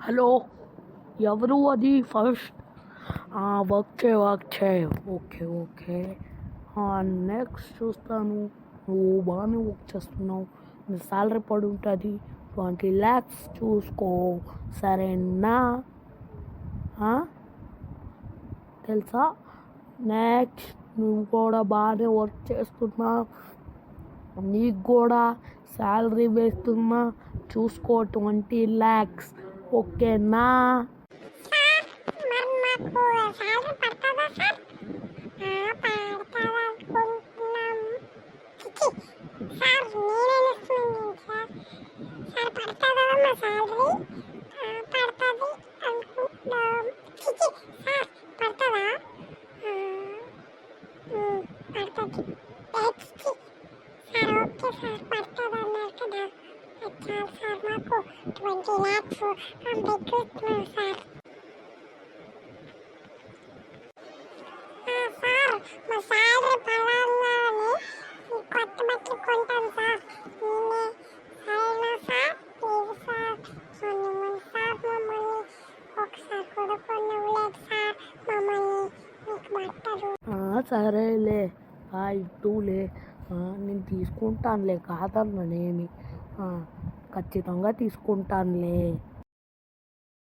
Hello, ఎవరు అది first? Work చేయి. Okay okay. నెక్స్ట్ చూస్తాను. నువ్వు బాగానే వర్క్ చేస్తున్నావు. నీ శాలరీ పడి ఉంటుంది 20 lakhs. చూసుకో సరేనా? తెలుసా? నెక్స్ట్ నువ్వు కూడా బాగానే వర్క్ చేస్తున్నావు, నీకు కూడా శాలరీ వేస్తున్నా. చూసుకో 20 lakhs. ఓకేనా? నాకు 20 lakhs పంపించుతున్నాను సార్. సార్ మా శాలరీ పడాలని కొత్త బట్టలు కొంటాను సార్. నేనే సరేనా సార్? ప్లీజ్ సార్, మొన్న సార్ మమ్మల్ని ఒకసారి కూడా కొనలేదు సార్ మమ్మల్ని మీకు బట్టలు. సరేలే, ఇటులే, నేను తీసుకుంటానులే, కాదన్నానేమి, ఖచ్చితంగా తీసుకుంటానులే.